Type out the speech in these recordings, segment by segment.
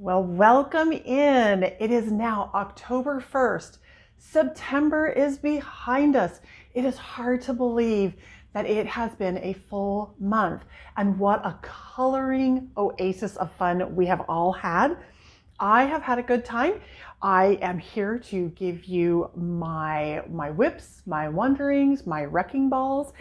Well, welcome in. It is now October 1st. September is behind us. It is hard to believe that it has been a full month, and what a coloring oasis of fun we have all had. I have had a good time. I am here to give you my whips, my wonderings, my wrecking balls.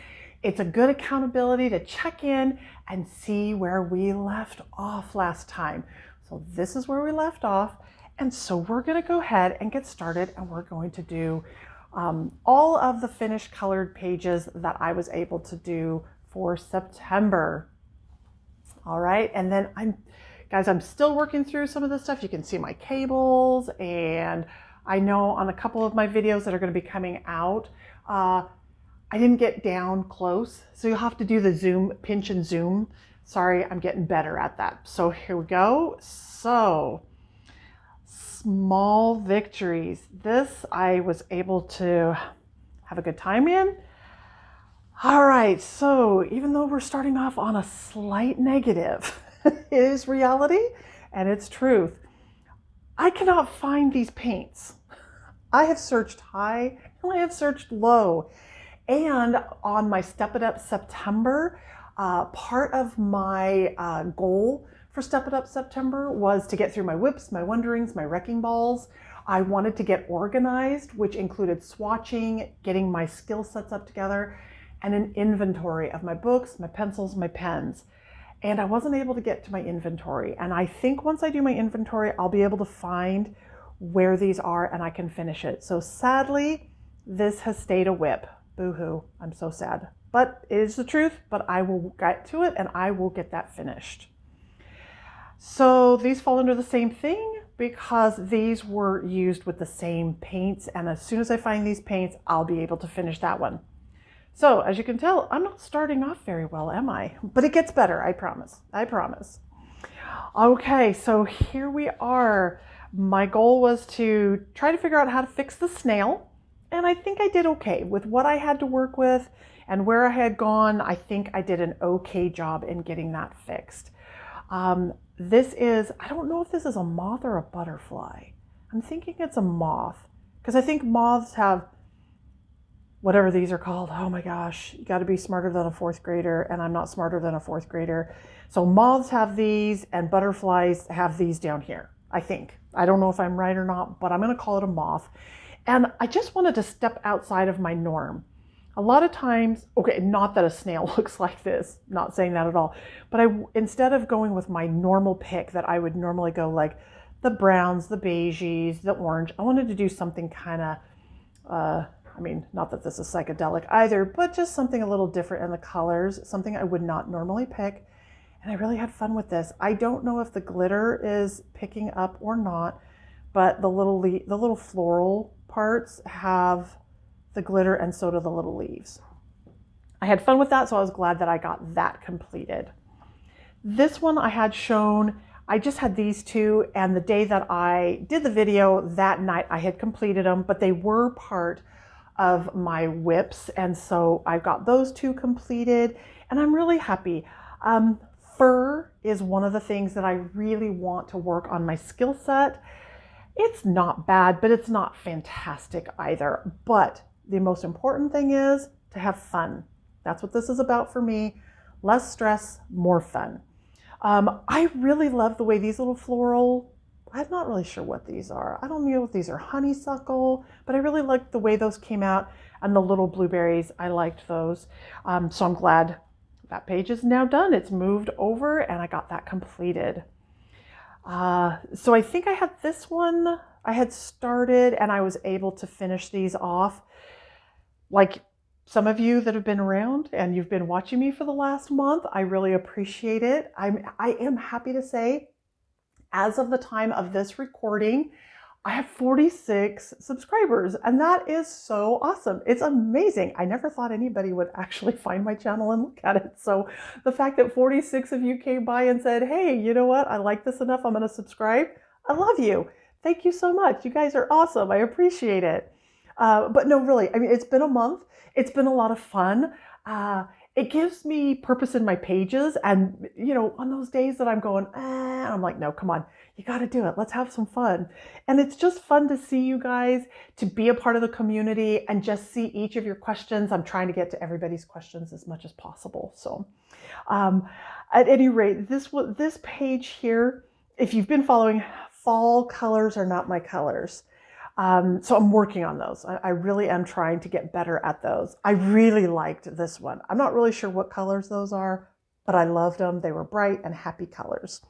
It's a good accountability to check in and see where we left off last time. So this is where we left off. And so we're going to go ahead and get started, and we're going to do all of the finished colored pages that I was able to for September. All right. And then I'm still working through some of this stuff. You can see my cables, and I know on a couple of my videos that are going to be coming out, I didn't get down close. So you'll have to do the zoom, pinch and zoom. Sorry, I'm getting better at that. So here we go. So small victories. This I was able to have a good time in. All right, so even though we're starting off on a slight negative, it is reality and it's truth. I cannot find these paints. I have searched high and I have searched low. And on my Step It Up September, part of my goal for Step It Up September was to get through my whips, my wonderings, my wrecking balls. I wanted to get organized, which included swatching, getting my skill sets up together, and an inventory of my books, my pencils, my pens. And I wasn't able to get to my inventory. And I think once I do my inventory, I'll be able to find where these are and I can finish it. So sadly, this has stayed a whip. Boo-hoo, I'm so sad. But it is the truth, but I will get to it and I will get that finished. So these fall under the same thing because these were used with the same paints. And as soon as I find these paints, I'll be able to finish that one. So as you can tell, I'm not starting off very well, am I? But it gets better, I promise. I promise. Okay, so here we are. My goal was to try to figure out how to fix the snail. And I think I did okay with what I had to work with and where I had gone. I think I did an okay job in getting that fixed. This is, I don't know if this is a moth or a butterfly. I'm thinking it's a moth because I think moths have whatever these are called. Oh my gosh, you got to be smarter than a fourth grader, and I'm not smarter than a fourth grader. So moths have these and butterflies have these down here, I think. I don't know if I'm right or not, but I'm going to call it a moth. And I just wanted to step outside of my norm. A lot of times, okay, not that a snail looks like this, not saying that at all, but instead of going with my normal pick that I would normally go like the browns, the beiges, the orange, I wanted to do something kind of, not that this is psychedelic either, but just something a little different in the colors, something I would not normally pick. And I really had fun with this. I don't know if the glitter is picking up or not, but the little floral parts have the glitter and so do the little leaves. I had fun with that, so I was glad that I got that completed. This one I had shown, I just had these two, and the day that I did the video, that night I had completed them, but they were part of my whips, and so I got those two completed, and I'm really happy. Fur is one of the things that I really want to work on my skill set. It's not bad, but it's not fantastic either. But the most important thing is to have fun. That's what this is about for me. Less stress, more fun. I really love the way these little floral, I'm not really sure what these are. I don't know if these are honeysuckle, but I really liked the way those came out. And the little blueberries, I liked those. So I'm glad that page is now done. It's moved over and I got that completed. So I think I had this one, I had started and I was able to finish these off. Like some of you that have been around and you've been watching me for the last month, I really appreciate it. I am happy to say, as of the time of this recording, I have 46 subscribers, and that is so awesome. It's amazing. I never thought anybody would actually find my channel and look at it. So the fact that 46 of you came by and said, hey, you know what? I like this enough. I'm going to subscribe. I love you. Thank you so much. You guys are awesome. I appreciate it. But no, really, I mean, it's been a month. It's been a lot of fun. it gives me purpose in my pages. And, on those days that I'm going, I'm like, no, come on, you got to do it. Let's have some fun. And it's just fun to see you guys, to be a part of the community and just see each of your questions. I'm trying to get to everybody's questions as much as possible. So um, at any rate, this page here, if you've been following, fall colors are not my colors. So I'm working on those. I really am trying to get better at those. I really liked this one. I'm not really sure what colors those are, but I loved them. They were bright and happy colors.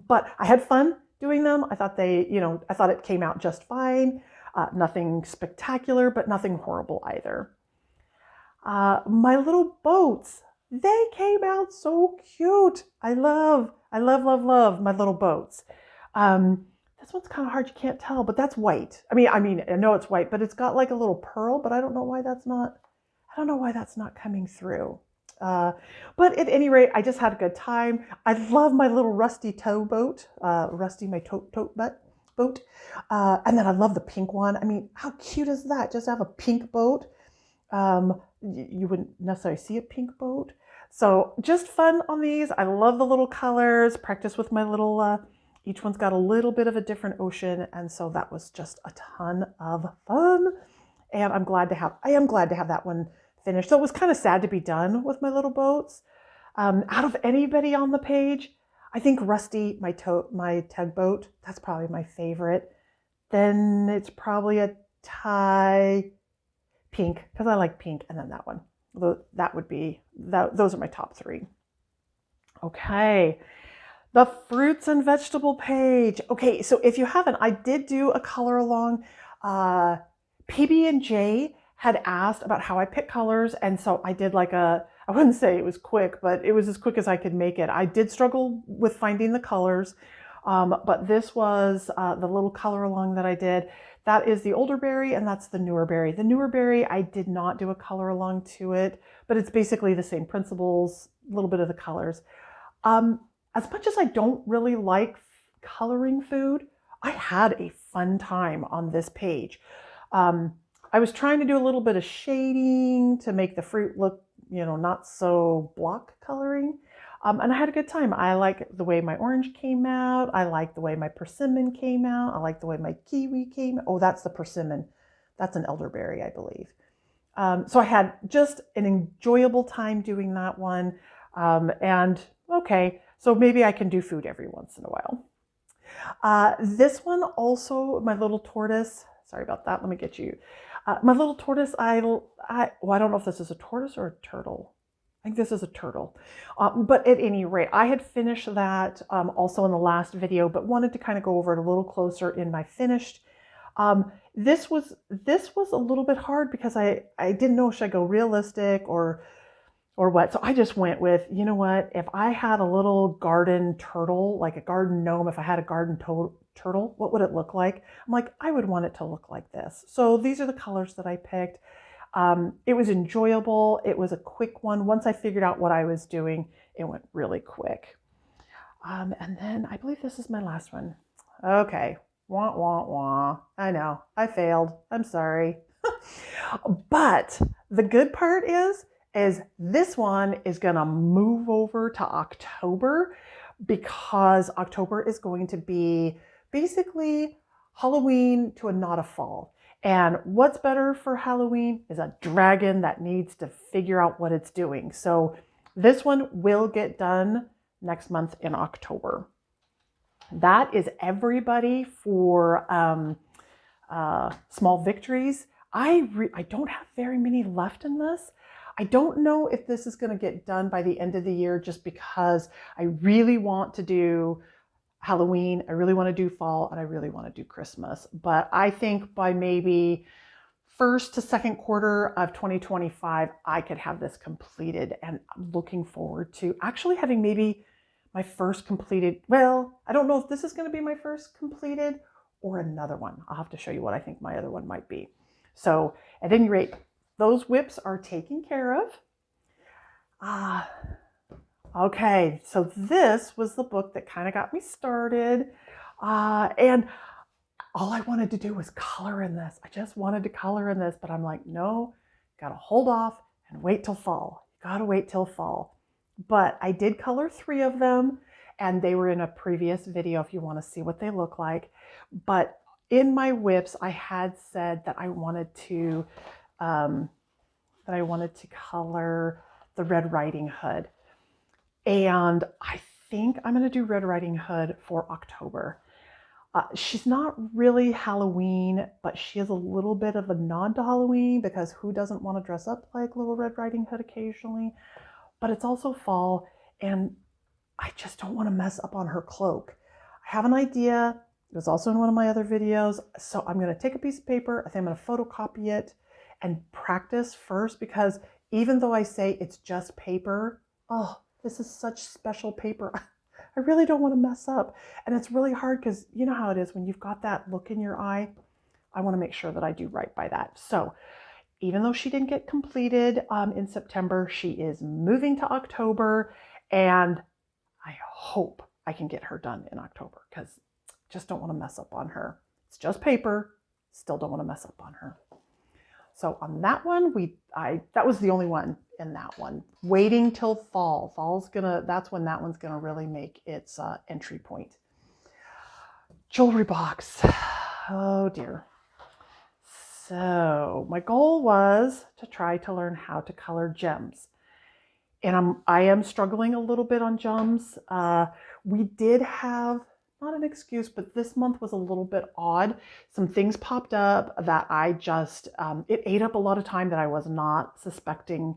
But I had fun doing them. I thought I thought it came out just fine. Nothing spectacular, but nothing horrible either. My little boats, they came out so cute. I love my little boats. This one's kind of hard, you can't tell, but that's white. I know it's white, but it's got like a little pearl, but I don't know why that's not coming through. But at any rate, I just had a good time. I love my little Rusty tow boat, Rusty, my tote boat. And then I love the pink one. I mean, how cute is that? Just to have a pink boat. You wouldn't necessarily see a pink boat. So just fun on these. I love the little colors, practice with my little, each one's got a little bit of a different ocean. And so that was just a ton of fun. And I am glad to have that one finished. So it was kind of sad to be done with my little boats. Out of anybody on the page, I think Rusty, my tugboat, that's probably my favorite. Then it's probably a tie pink, because I like pink, and then that one. Those are my top three. Okay. The fruits and vegetable page. Okay, so if you haven't, I did do a color along. PB&J had asked about how I pick colors, and so I did I wouldn't say it was quick, but it was as quick as I could make it. I did struggle with finding the colors, but this was the little color along that I did. That is the older berry, and that's the newer berry. The newer berry, I did not do a color along to it, but it's basically the same principles, a little bit of the colors. As much as I don't really like coloring food, I had a fun time on this page. I was trying to do a little bit of shading to make the fruit look, not so block coloring. And I had a good time. I like the way my orange came out. I like the way my persimmon came out. I like the way my kiwi came out. Oh, that's the persimmon. That's an elderberry, I believe. So I had just an enjoyable time doing that one. And okay, so maybe I can do food every once in a while. This one also, my little tortoise. Sorry about that. Let me get you. My little tortoise, I don't know if this is a tortoise or a turtle. I think this is a turtle. But at any rate, I had finished that also in the last video, but wanted to kind of go over it a little closer in my finished. This was a little bit hard because I didn't know, should I go realistic or what? So I just went with, you know what, if I had a little garden turtle, like a garden gnome, if I had a garden turtle, what would it look like? I'm like, I would want it to look like this. So these are the colors that I picked. It was enjoyable. It was a quick one. Once I figured out what I was doing, it went really quick. And then I believe this is my last one. Okay. Wah, wah, wah. I know. I failed. I'm sorry. But the good part is this one is going to move over to October, because October is going to be basically Halloween to a nod of fall. And what's better for Halloween is a dragon that needs to figure out what it's doing. So this one will get done next month in October. That is everybody for small victories. I don't have very many left in this. I don't know if this is going to get done by the end of the year, just because I really want to do Halloween, I really want to do fall, and I really want to do Christmas. But I think by maybe first to second quarter of 2025, I could have this completed. And I'm looking forward to actually having maybe my first completed. Well, I don't know if this is going to be my first completed or another one. I'll have to show you what I think my other one might be. So at any rate, those whips are taken care of. Okay, so this was the book that kind of got me started. And all I wanted to do was color in this. I just wanted to color in this, but I'm like, no, got to hold off and wait till fall. You gotta wait till fall. But I did color 3 of them, and they were in a previous video if you want to see what they look like. But in my WIPs, I had said that I wanted to color the Red Riding Hood. And I think I'm going to do Red Riding Hood for October. She's not really Halloween, but she is a little bit of a nod to Halloween, because who doesn't want to dress up like Little Red Riding Hood occasionally? But it's also fall, and I just don't want to mess up on her cloak. I have an idea. It was also in one of my other videos. So I'm going to take a piece of paper. I think I'm going to photocopy it and practice first, because even though I say it's just paper, oh, this is such special paper. I really don't want to mess up. And it's really hard, because you know how it is when you've got that look in your eye. I want to make sure that I do right by that. So even though she didn't get completed in September, she is moving to October, and I hope I can get her done in October, because just don't want to mess up on her. It's just paper, still don't want to mess up on her. So on that one, that was the only one in that one. Waiting till fall. That's when that one's gonna really make its entry point. Jewelry box. Oh dear. So my goal was to try to learn how to color gems. And I am struggling a little bit on gems. We did have, not an excuse, but this month was a little bit odd. Some things popped up that I just, it ate up a lot of time that I was not suspecting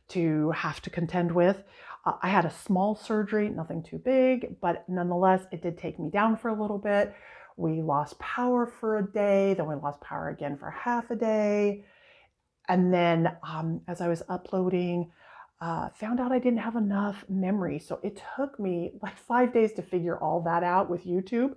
to have to contend with. I had a small surgery, nothing too big, but nonetheless, it did take me down for a little bit. We lost power for a day, then we lost power again for half a day. And then as I was uploading, found out I didn't have enough memory. So it took me like 5 days to figure all that out with YouTube.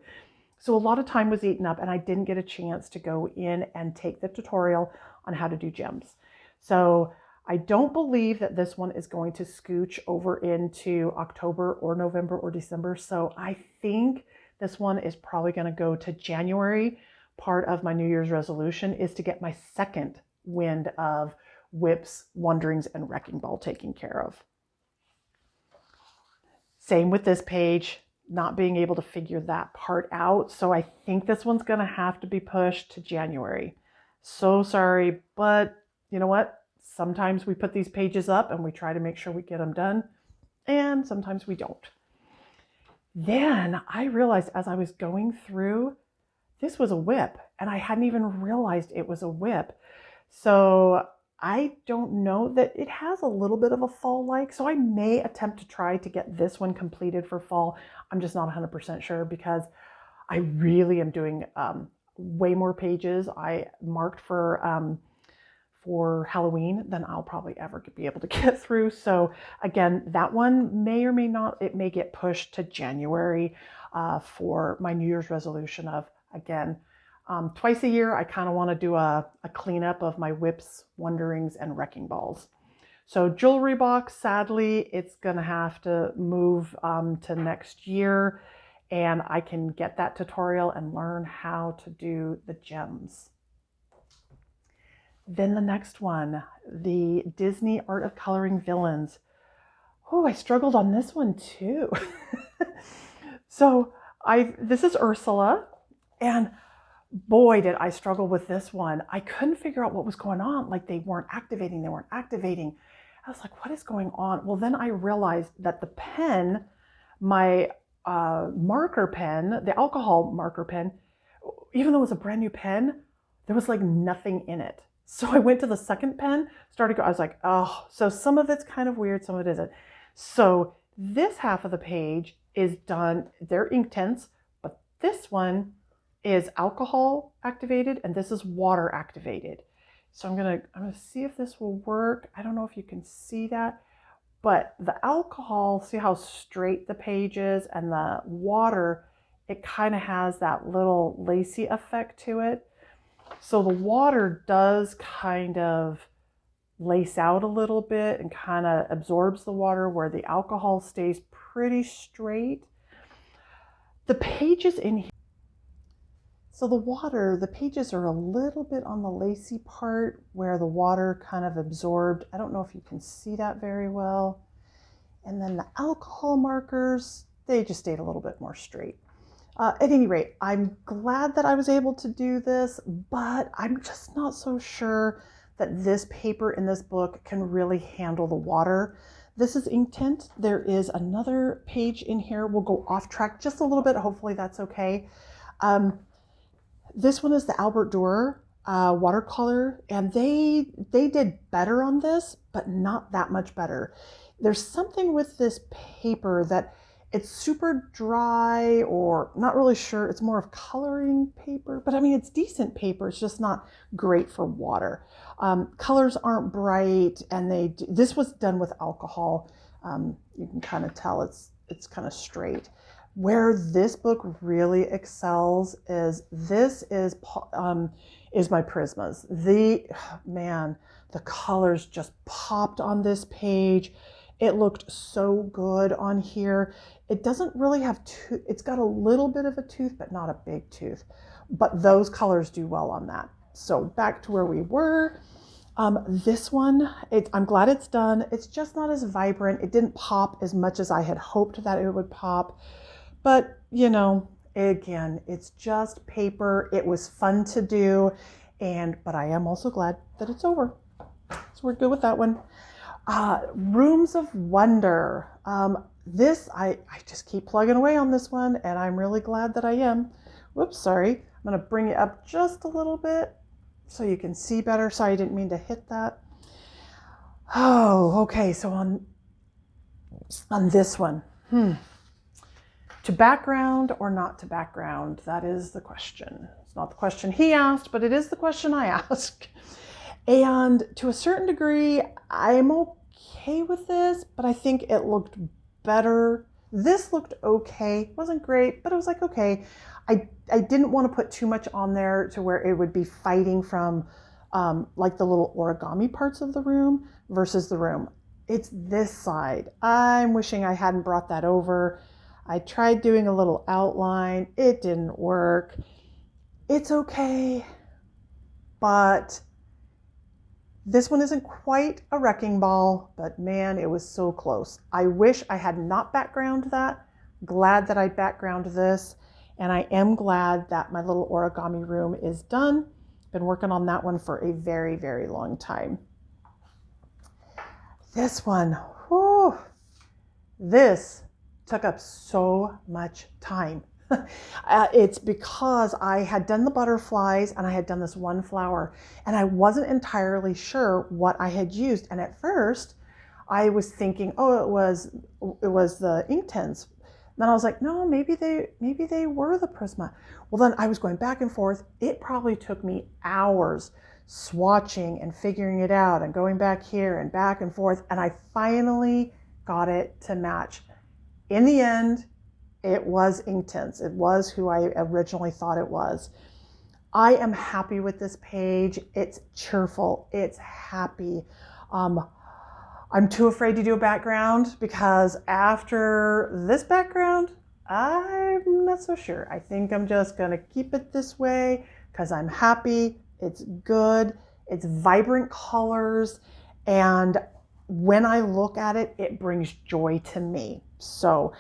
So a lot of time was eaten up, and I didn't get a chance to go in and take the tutorial on how to do gems. So I don't believe that this one is going to scooch over into October or November or December. So I think this one is probably going to go to January. Part of my New Year's resolution is to get my second wind of WIPs, Wonderings, and Wrecking Ball taken care of. Same with this page, not being able to figure that part out. So I think this one's going to have to be pushed to January. So sorry, but you know what? Sometimes we put these pages up and we try to make sure we get them done, and sometimes we don't. Then I realized as I was going through, this was a WIP, and I hadn't even realized it was a WIP. So I don't know that it has a little bit of a fall-like, so I may attempt to try to get this one completed for fall. I'm just not 100% sure, because I really am doing way more pages. I marked for Halloween than I'll probably ever be able to get through. So again, that one may or may not, it may get pushed to January for my New Year's resolution of, again, twice a year, I kind of want to do a cleanup of my WIPs, Wonderings, and Wrecking Balls. So jewelry box, sadly, it's going to have to move to next year, and I can get that tutorial and learn how to do the gems. Then the next one, the Disney Art of Coloring Villains. Oh, I struggled on this one too. So this is Ursula, and boy, did I struggle with this one. I couldn't figure out what was going on. Like they weren't activating. I was like, what is going on? Well, then I realized that the pen, my marker pen, the alcohol marker pen, even though it was a brand new pen, there was like nothing in it. So I went to the second pen, I was like, oh, so some of it's kind of weird, some of it isn't. So this half of the page is done, they're Inktense, but this one is alcohol activated and this is water activated. So I'm gonna see if this will work. I don't know if you can see that, but the alcohol, see how straight the page is, and the water, it kind of has that little lacy effect to it. So the water does kind of lace out a little bit and kind of absorbs the water, where the alcohol stays pretty straight. The pages in here, So the water, the pages are a little bit on the lacy part where the water kind of absorbed. I don't know if you can see that very well. And then the alcohol markers, they just stayed a little bit more straight. At any rate, I'm glad that I was able to do this, but I'm just not so sure that this paper in this book can really handle the water. This is Inktense. There is another page in here. We'll go off track just a little bit. Hopefully that's okay. This one is the Albert Dürer watercolor, and they did better on this, but not that much better. There's something with this paper that it's super dry, or not really sure. It's more of coloring paper, but I mean, it's decent paper. It's just not great for water. Colors aren't bright, and this was done with alcohol. You can kind of tell it's kind of straight. Where this book really excels is my Prismas. The colors just popped on this page. It looked so good on here. It doesn't really have it's got a little bit of a tooth, but not a big tooth. But those colors do well on that. So back to where we were. This one, I'm glad it's done. It's just not as vibrant. It didn't pop as much as I had hoped that it would pop. But, you know, again, it's just paper. It was fun to do. But I am also glad that it's over. So we're good with that one. Rooms of Wonder. I just keep plugging away on this one, and I'm really glad that I am. Whoops, sorry. I'm going to bring it up just a little bit so you can see better. Sorry, I didn't mean to hit that. Oh, okay. So on this one, to background or not to background? That is the question. It's not the question he asked, but it is the question I asked. And to a certain degree, I'm okay with this, but I think it looked better. This looked okay. It wasn't great, but it was like, okay. I didn't want to put too much on there to where it would be fighting from like the little origami parts of the room versus the room. It's this side. I'm wishing I hadn't brought that over. I tried doing a little outline. It didn't work. It's okay, but this one isn't quite a wrecking ball, but man, it was so close. I wish I had not backgrounded that. Glad that I backgrounded this, and I am glad that my little origami room is done. Been working on that one for a very, very long time. This one, whew, this took up so much time. It's because I had done the butterflies and I had done this one flower, and I wasn't entirely sure what I had used. And at first I was thinking, oh, it was the Inktense. Then I was like, no, maybe they were the Prisma. Well, then I was going back and forth. It probably took me hours swatching and figuring it out and going back here and back and forth. And I finally got it to match. In the end, it was Inktense. It was who I originally thought it was. I am happy with this page. It's cheerful. It's happy. I'm too afraid to do a background because after this background, I'm not so sure. I think I'm just going to keep it this way because I'm happy. It's good. It's vibrant colors. And when I look at it, it brings joy to me. So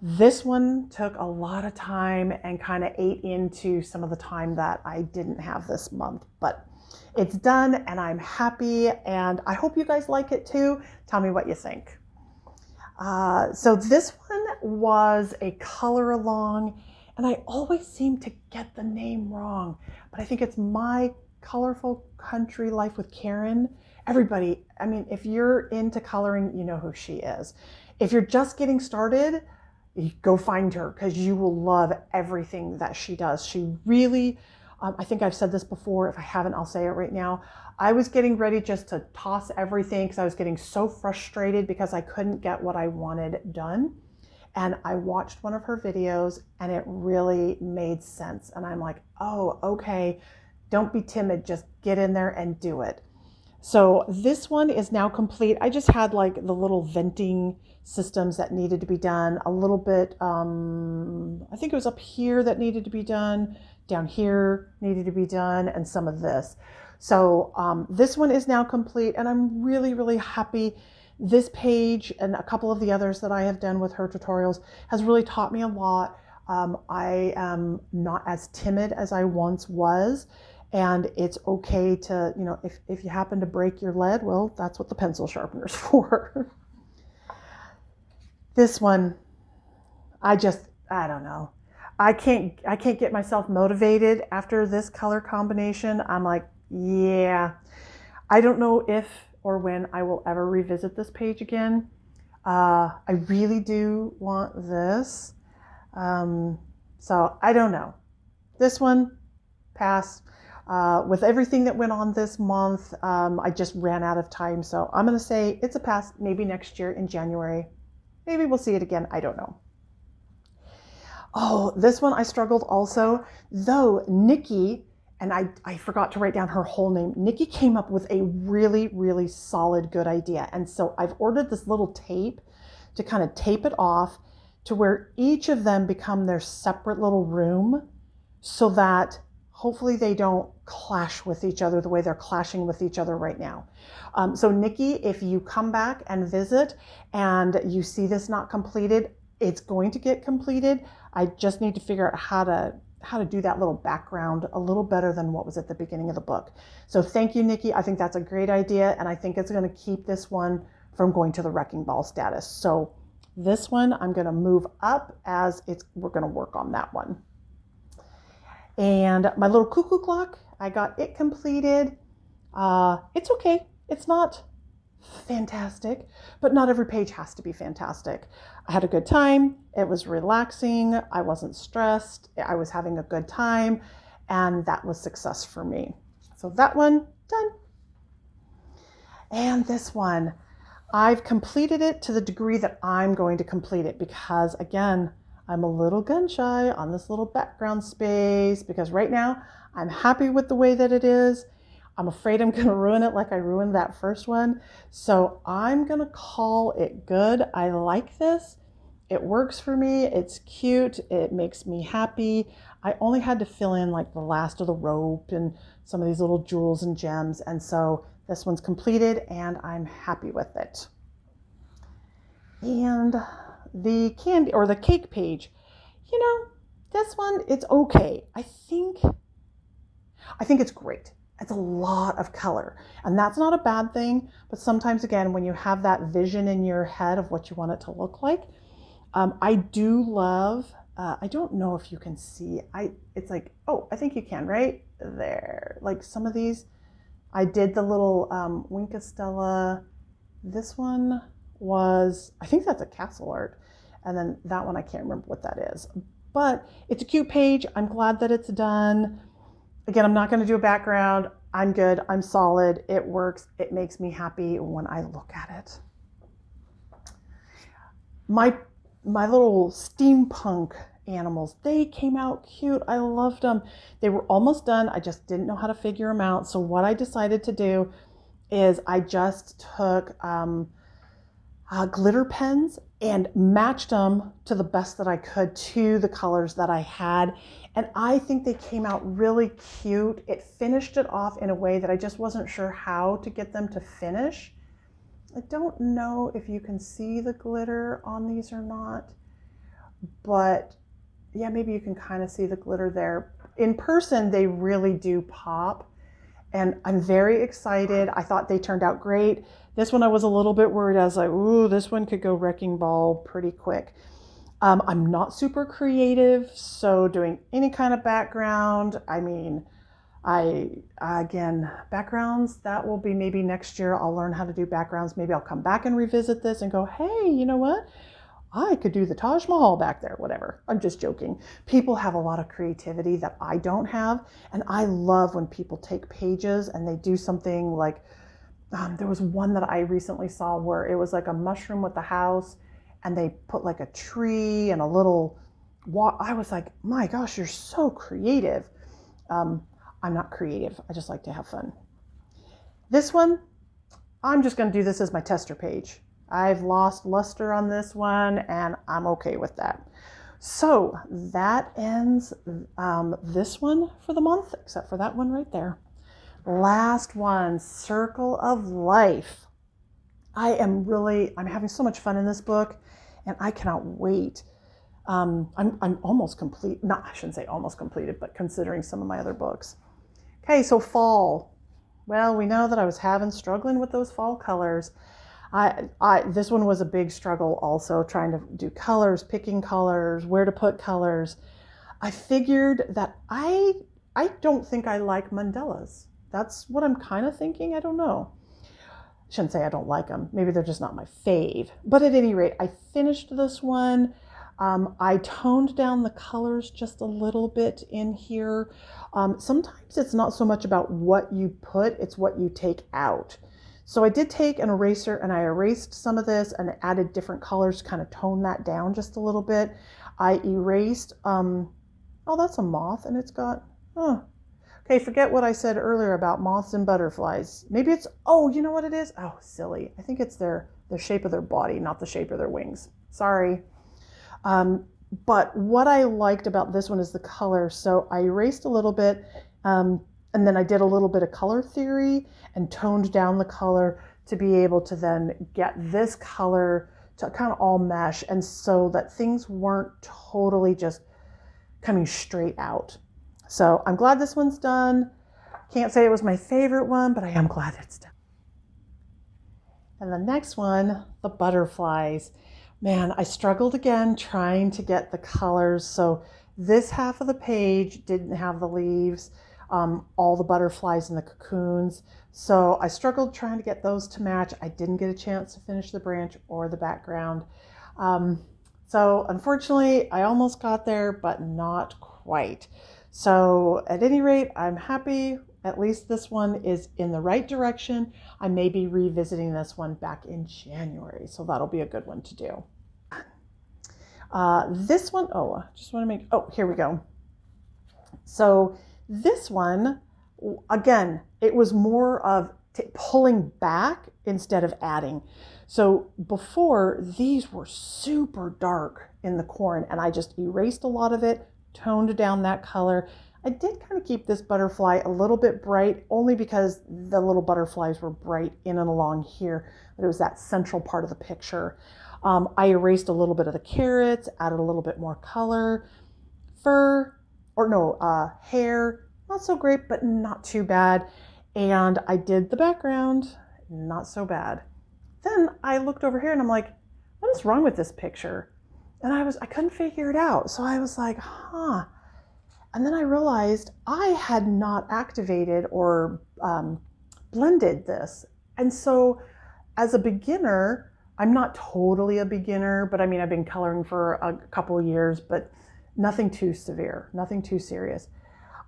this one took a lot of time and kind of ate into some of the time that I didn't have this month, but it's done and I'm happy, and I hope you guys like it too. Tell me what you think. So this one was a color along, and I always seem to get the name wrong, but I think it's My Colorful Country Life with Karen. Everybody, I mean, if you're into coloring, you know who she is. If you're just getting started, go find her because you will love everything that she does. She really, I think I've said this before. If I haven't, I'll say it right now. I was getting ready just to toss everything because I was getting so frustrated because I couldn't get what I wanted done. And I watched one of her videos and it really made sense. And I'm like, oh, okay, don't be timid. Just get in there and do it. So this one is now complete. I just had like the little venting systems that needed to be done a little bit. I think it was up here that needed to be done down here needed to be done, and some of this. So this one is now complete, and I'm really, really happy. This page and a couple of the others that I have done with her tutorials has really taught me a lot. I am not as timid as I once was, and it's okay to, you know, if you happen to break your lead, well, that's what the pencil sharpener's for. This one, I don't know. I can't get myself motivated after this color combination. I'm like, yeah, I don't know if or when I will ever revisit this page again. I really do want this. So I don't know. This one, pass. With everything that went on this month, I just ran out of time. So I'm going to say it's a pass, maybe next year in January. Maybe we'll see it again. I don't know. Oh, this one I struggled also, though Nikki, and I forgot to write down her whole name. Nikki came up with a really, really solid, good idea. And so I've ordered this little tape to kind of tape it off to where each of them become their separate little room so that hopefully they don't clash with each other the way they're clashing with each other right now. So Nikki, if you come back and visit and you see this not completed, it's going to get completed. I just need to figure out how to do that little background a little better than what was at the beginning of the book. So thank you, Nikki. I think that's a great idea, and I think it's going to keep this one from going to the wrecking ball status. So this one I'm going to move up as we're going to work on that one. And my little cuckoo clock, I got it completed. It's okay. It's not fantastic, but not every page has to be fantastic. I had a good time. It was relaxing. I wasn't stressed. I was having a good time, and that was success for me. So that one, done. And this one, I've completed it to the degree that I'm going to complete it because, again, I'm a little gun shy on this little background space because right now I'm happy with the way that it is. I'm afraid I'm going to ruin it like I ruined that first one. So I'm going to call it good. I like this. It works for me. It's cute. It makes me happy. I only had to fill in like the last of the rope and some of these little jewels and gems. And so this one's completed and I'm happy with it. And the candy or the cake page, you know, this one, it's okay. I think it's great. It's a lot of color, and that's not a bad thing. But sometimes, again, when you have that vision in your head of what you want it to look like, I do love, I don't know if you can see, it's like, oh, I think you can, right there. Like some of these, I did the little Wink Stella. This one was, I think that's a castle art. And then that one, I can't remember what that is. But it's a cute page. I'm glad that it's done. Again, I'm not going to do a background. I'm good. I'm solid. It works. It makes me happy when I look at it. My little steampunk animals, they came out cute. I loved them. They were almost done. I just didn't know how to figure them out. So what I decided to do is I just took glitter pens and matched them to the best that I could to the colors that I had. And I think they came out really cute. It finished it off in a way that I just wasn't sure how to get them to finish. I don't know if you can see the glitter on these or not, but yeah, maybe you can kind of see the glitter there. In person, they really do pop. And I'm very excited. I thought they turned out great. This one I was a little bit worried. I was like, ooh, this one could go wrecking ball pretty quick. I'm not super creative, so doing any kind of background, I mean, again, backgrounds, that will be maybe next year. I'll learn how to do backgrounds. Maybe I'll come back and revisit this and go, hey, you know what? I could do the Taj Mahal back there, whatever. I'm just joking. People have a lot of creativity that I don't have. And I love when people take pages and they do something like, there was one that I recently saw where it was like a mushroom with the house and they put like a tree and a little I was like, my gosh, you're so creative. I'm not creative. I just like to have fun. This one, I'm just going to do this as my tester page. I've lost luster on this one and I'm okay with that. So that ends this one for the month, except for that one right there. Last one, Circle of Life. I'm having so much fun in this book, and I cannot wait. I'm almost complete. Not, I shouldn't say almost completed, but considering some of my other books. Okay, so fall. Well, we know that I was struggling with those fall colors. This one was a big struggle also, trying to do colors, picking colors, where to put colors. I figured that I don't think I like mandalas. That's what I'm kind of thinking. I don't know. I shouldn't say I don't like them. Maybe they're just not my fave. But at any rate, I finished this one. I toned down the colors just a little bit in here. Sometimes it's not so much about what you put, it's what you take out. So I did take an eraser and I erased some of this and added different colors to kind of tone that down just a little bit. I erased, oh, that's a moth and it's got, oh. Okay, forget what I said earlier about moths and butterflies. Maybe it's, oh, you know what it is? Oh, silly. I think it's the shape of their body, not the shape of their wings. Sorry. But what I liked about this one is the color. So I erased a little bit, and then I did a little bit of color theory and toned down the color to be able to then get this color to kind of all mesh, and so that things weren't totally just coming straight out. So I'm glad this one's done. Can't say it was my favorite one, but I am glad it's done. And the next one, the butterflies. Man, I struggled again trying to get the colors. So this half of the page didn't have the leaves, all the butterflies and the cocoons. So I struggled trying to get those to match. I didn't get a chance to finish the branch or the background. So unfortunately, I almost got there, but not quite. So at any rate, I'm happy. At least this one is in the right direction. I may be revisiting this one back in January, so that'll be a good one to do. This one, I just want to make, here we go. So this one, again, it was more of pulling back instead of adding. So before, these were super dark in the corn, and I just erased a lot of it, toned down that color. I did kind of keep this butterfly a little bit bright, only because the little butterflies were bright in and along here, but it was that central part of the picture. I erased a little bit of the carrots, added a little bit more color. Hair, not so great, but not too bad. And I did the background, not so bad. Then I looked over here and I'm like, what is wrong with this picture? And I couldn't figure it out. So I was like, huh. And then I realized I had not activated or blended this. And so as a beginner, I'm not totally a beginner, but I mean, I've been coloring for a couple of years, but nothing too severe, nothing too serious.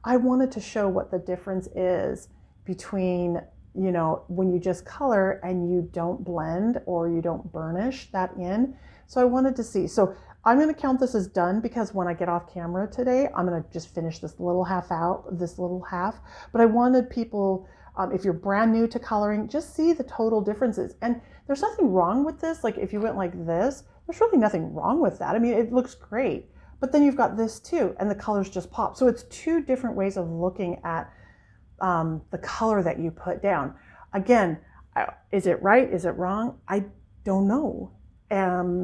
I wanted to show what the difference is between, when you just color and you don't blend or you don't burnish that in. So I wanted to see. So I'm going to count this as done, because when I get off camera today, I'm going to just finish this little half. But I wanted people, if you're brand new to coloring, just see the total differences. And there's nothing wrong with this. Like if you went like this, there's really nothing wrong with that. I mean, it looks great. But then you've got this too, and the colors just pop. So it's two different ways of looking at the color that you put down. Again, is it right? Is it wrong? I don't know.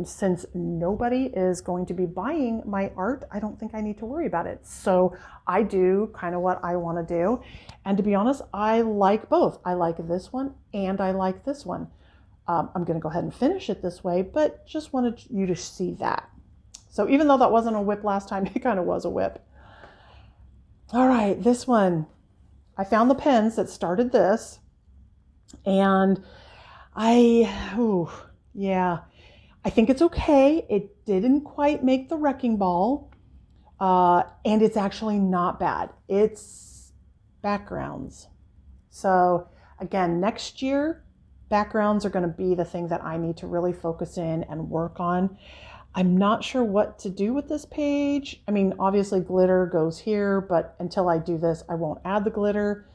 Since nobody is going to be buying my art, I don't think I need to worry about it. So I do kind of what I want to do. And to be honest, I like both. I like this one and I like this one. I'm going to go ahead and finish it this way, but just wanted you to see that. So even though that wasn't a whip last time, it kind of was a whip. All right, this one. I found the pens that started this, and I think it's okay. It didn't quite make the wrecking ball, and it's actually not bad. It's backgrounds. So again, next year, backgrounds are going to be the thing that I need to really focus in and work on. I'm not sure what to do with this page. I mean, obviously glitter goes here, but until I do this, I won't add the glitter.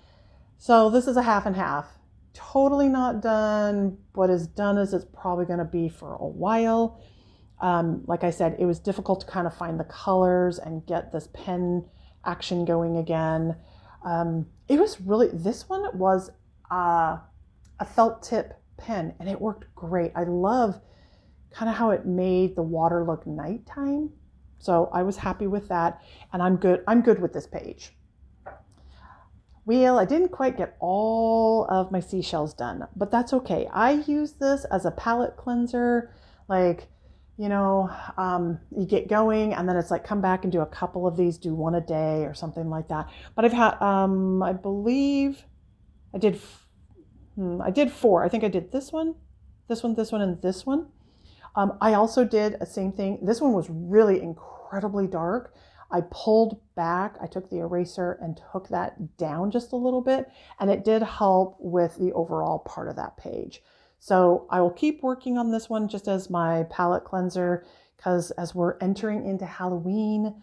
So this is a half and half. Totally not done. What is done is it's probably going to be for a while. Like I said, it was difficult to kind of find the colors and get this pen action going again. It was really, this one was a felt tip pen and it worked great. I love kind of how it made the water look nighttime. So I was happy with that, and I'm good with this page. Wheel, I didn't quite get all of my seashells done, but that's okay. I use this as a palette cleanser. Like, you get going and then it's like, come back and do a couple of these, do one a day or something like that. But I've had, I believe I did 4. I think I did this one, and this one. I also did a same thing. This one was really incredibly dark. I pulled back, I took the eraser and took that down just a little bit, and it did help with the overall part of that page. So I will keep working on this one just as my palette cleanser, because as we're entering into Halloween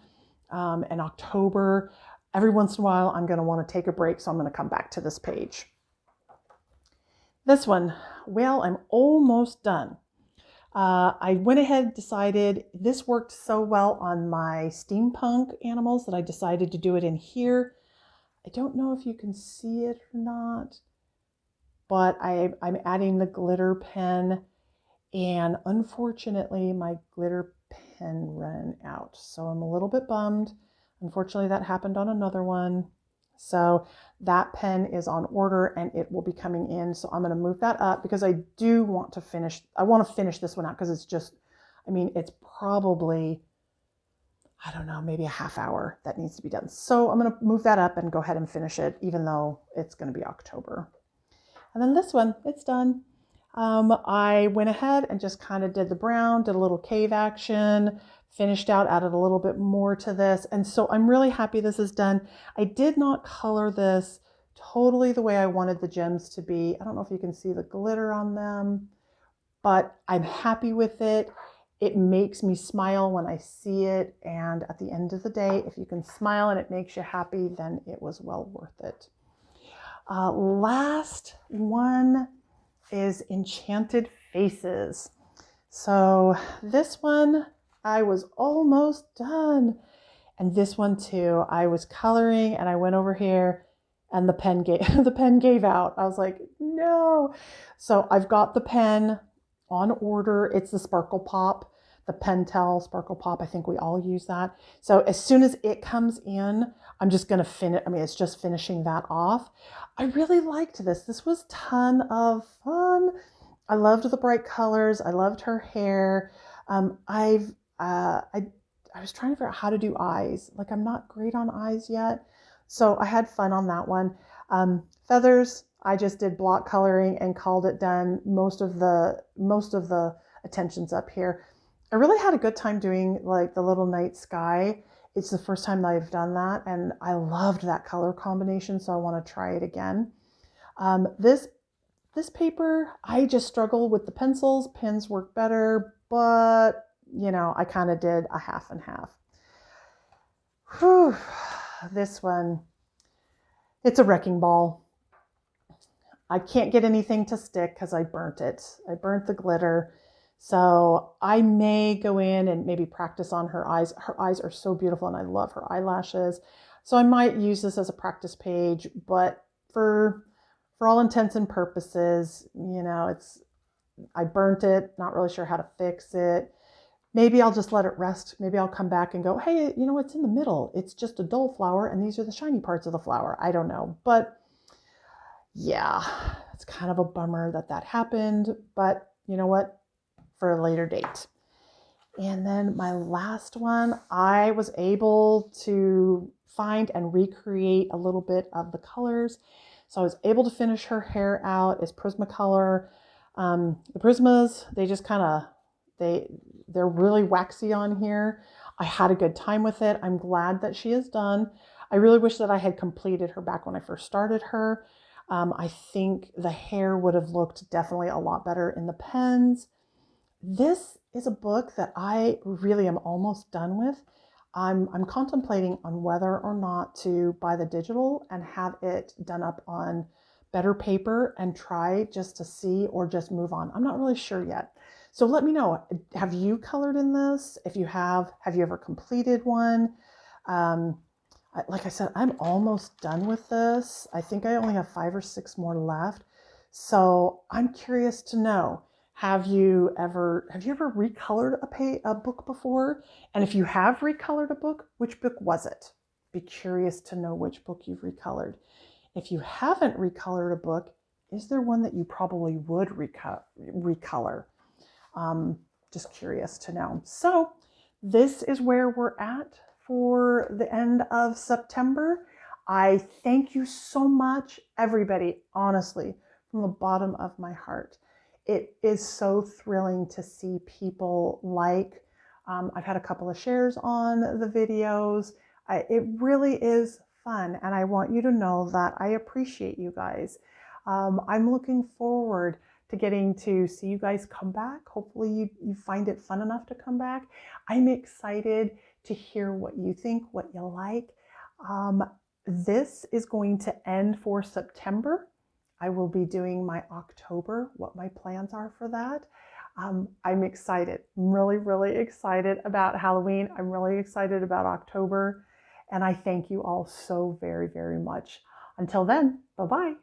and October, every once in a while I'm going to want to take a break, so I'm going to come back to this page. This one, well, I'm almost done. I went ahead, decided this worked so well on my steampunk animals that I decided to do it in here. I don't know if you can see it or not, but I'm adding the glitter pen, and unfortunately my glitter pen ran out. So I'm a little bit bummed. Unfortunately, that happened on another one. So that pen is on order and it will be coming in. So I'm going to move that up because I do want to finish. I want to finish this one out because it's just, it's probably, I don't know, maybe a half hour that needs to be done. So I'm going to move that up and go ahead and finish it, even though it's going to be October. And then this one, it's done. I went ahead and just kind of did the brown, did a little cave action, finished out, added a little bit more to this. And so I'm really happy this is done. I did not color this totally the way I wanted the gems to be. I don't know if you can see the glitter on them, but I'm happy with it. It makes me smile when I see it. And at the end of the day, if you can smile and it makes you happy, then it was well worth it. Last one is Enchanted Faces. So this one, I was almost done. And this one too, I was coloring and I went over here and the pen gave out. I was like, no. So I've got the pen on order. It's the Sparkle Pop, the Pentel Sparkle Pop. I think we all use that. So as soon as it comes in, I'm just going to finish. It's just finishing that off. I really liked this. This was a ton of fun. I loved the bright colors. I loved her hair. I was trying to figure out how to do eyes. Like, I'm not great on eyes yet. So I had fun on that one. Feathers, I just did block coloring and called it done. Most of the attention's up here. I really had a good time doing like the little night sky. It's the first time that I've done that, and I loved that color combination, so I want to try it again. This paper, I just struggle with the pencils. Pens work better, but I kind of did a half and half. Whew. This one, it's a wrecking ball. I can't get anything to stick because I burnt it. I burnt the glitter. So I may go in and maybe practice on her eyes. Her eyes are so beautiful and I love her eyelashes. So I might use this as a practice page, but for all intents and purposes, I burnt it, not really sure how to fix it. Maybe I'll just let it rest. Maybe I'll come back and go, hey, it's in the middle. It's just a dull flower and these are the shiny parts of the flower. I don't know. But yeah, it's kind of a bummer that happened. But you know what? For a later date. And then my last one, I was able to find and recreate a little bit of the colors. So I was able to finish her hair out as Prismacolor. The Prismas, they just kind of, they're really waxy on here. I had a good time with it. I'm glad that she is done. I really wish that I had completed her back when I first started her. I think the hair would have looked definitely a lot better in the pens. This is a book that I really am almost done with. I'm contemplating on whether or not to buy the digital and have it done up on better paper and try just to see or just move on. I'm not really sure yet. So let me know, have you colored in this? If you have you ever completed one? Like I said, I'm almost done with this. I think I only have 5 or 6 more left. So I'm curious to know, have you ever recolored a book before? And if you have recolored a book, which book was it? Be curious to know which book you've recolored. If you haven't recolored a book, is there one that you probably would recolor? Just curious to know. So this is where we're at for the end of September. I thank you so much, everybody, honestly, from the bottom of my heart. It is so thrilling to see people like, I've had a couple of shares on the videos. It really is fun, and I want you to know that I appreciate you guys. I'm looking forward to getting to see you guys come back. Hopefully you find it fun enough to come back. I'm excited to hear what you think, what you like. This is going to end for September. I will be doing my October, what my plans are for that. I'm excited. I'm really, really excited about Halloween. I'm really excited about October. And I thank you all so very, very much. Until then, bye-bye.